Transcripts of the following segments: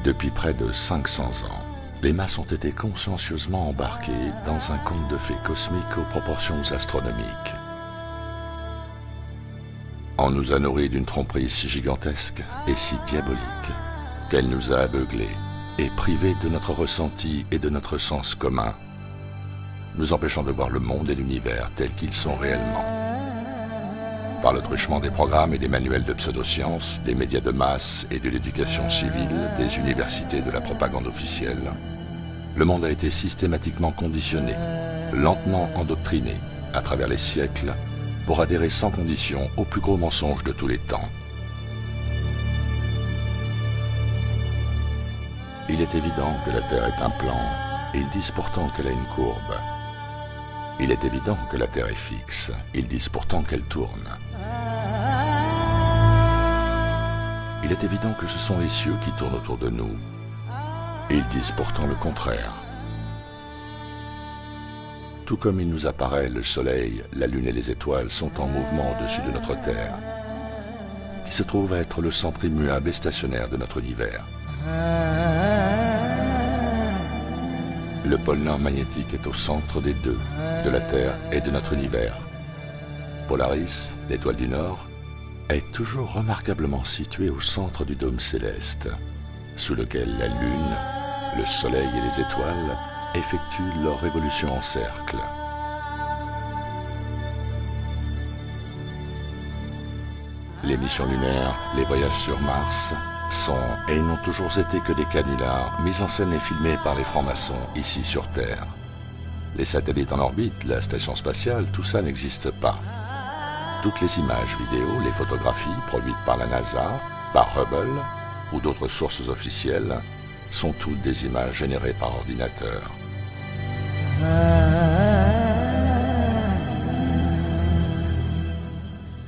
Depuis près de 500 ans, les masses ont été consciencieusement embarquées dans un conte de fées cosmiques aux proportions astronomiques. On nous a nourris d'une tromperie si gigantesque et si diabolique qu'elle nous a aveuglés et privés de notre ressenti et de notre sens commun, nous empêchant de voir le monde et l'univers tels qu'ils sont réellement. Par le truchement des programmes et des manuels de pseudosciences, des médias de masse et de l'éducation civile, des universités et de la propagande officielle, le monde a été systématiquement conditionné, lentement endoctriné, à travers les siècles, pour adhérer sans condition au plus gros mensonge de tous les temps. Il est évident que la Terre est un plan, et ils disent pourtant qu'elle a une courbe. Il est évident que la Terre est fixe, ils disent pourtant qu'elle tourne. Il est évident que ce sont les cieux qui tournent autour de nous. Ils disent pourtant le contraire. Tout comme il nous apparaît, le Soleil, la Lune et les étoiles sont en mouvement au-dessus de notre Terre, qui se trouve être le centre immuable et stationnaire de notre univers. Le pôle nord magnétique est au centre des deux, de la Terre et de notre univers. Polaris, l'étoile du Nord, est toujours remarquablement située au centre du dôme céleste, sous lequel la Lune, le Soleil et les étoiles effectuent leur révolution en cercle. Les missions lunaires, les voyages sur Mars sont et n'ont toujours été que des canulars mis en scène et filmés par les francs-maçons ici sur Terre. Les satellites en orbite, la station spatiale, tout ça n'existe pas. Toutes les images vidéo, les photographies produites par la NASA, par Hubble ou d'autres sources officielles sont toutes des images générées par ordinateur.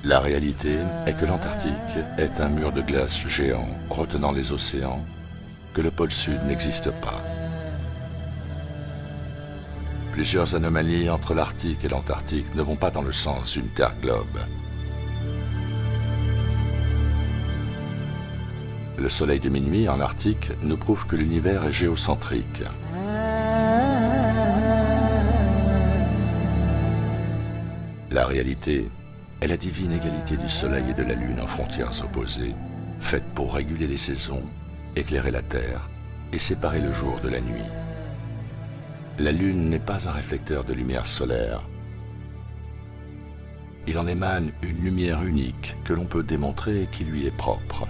La réalité est que l'Antarctique est un mur de glace géant retenant les océans, que le pôle Sud n'existe pas. Plusieurs anomalies entre l'Arctique et l'Antarctique ne vont pas dans le sens d'une Terre-globe. Le soleil de minuit en Arctique nous prouve que l'univers est géocentrique. La réalité est la divine égalité du soleil et de la lune en frontières opposées, faite pour réguler les saisons, éclairer la terre et séparer le jour de la nuit. La lune n'est pas un réflecteur de lumière solaire. Il en émane une lumière unique que l'on peut démontrer et qui lui est propre.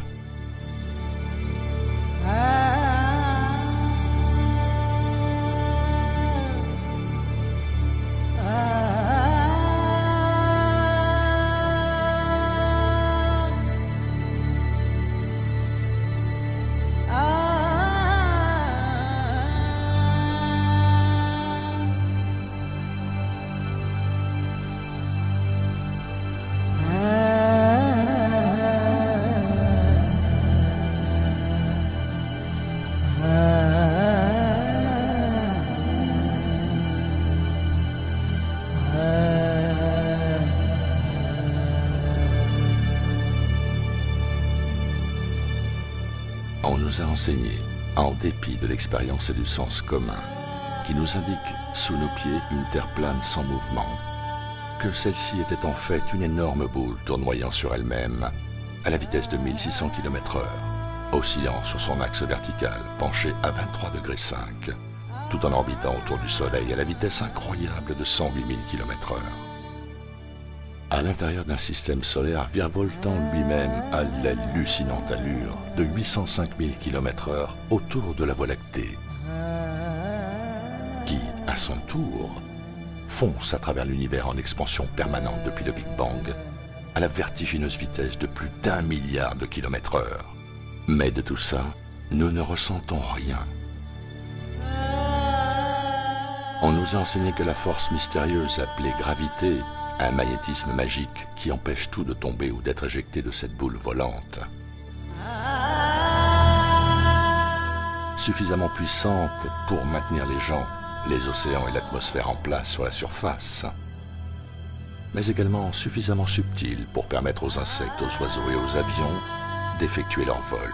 On nous a enseigné, en dépit de l'expérience et du sens commun, qui nous indique sous nos pieds une terre plane sans mouvement, que celle-ci était en fait une énorme boule tournoyant sur elle-même à la vitesse de 1600 km/h, oscillant sur son axe vertical, penché à 23,5 degrés, tout en orbitant autour du Soleil à la vitesse incroyable de 108 000 km/h. À l'intérieur d'un système solaire virevoltant lui-même à l'hallucinante allure de 805 000 km/h autour de la Voie lactée, qui, à son tour, fonce à travers l'univers en expansion permanente depuis le Big Bang, à la vertigineuse vitesse de plus d'1 milliard de kilomètres/heure. Mais de tout ça, nous ne ressentons rien. On nous a enseigné que la force mystérieuse appelée gravité, un magnétisme magique qui empêche tout de tomber ou d'être éjecté de cette boule volante, suffisamment puissante pour maintenir les gens, les océans et l'atmosphère en place sur la surface, mais également suffisamment subtile pour permettre aux insectes, aux oiseaux et aux avions d'effectuer leur vol.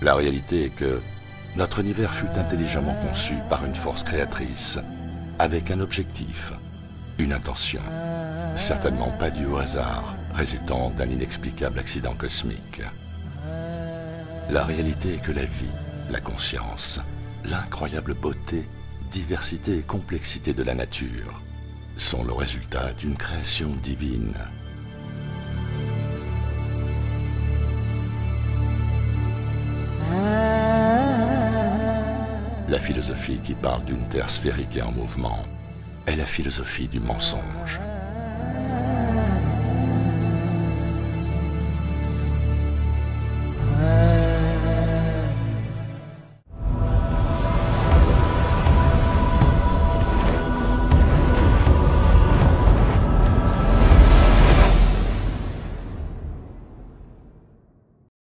La réalité est que notre univers fut intelligemment conçu par une force créatrice, avec un objectif, une intention, certainement pas due au hasard, résultant d'un inexplicable accident cosmique. La réalité est que la vie, la conscience, l'incroyable beauté, diversité et complexité de la nature sont le résultat d'une création divine. La philosophie qui parle d'une terre sphérique et en mouvement est la philosophie du mensonge.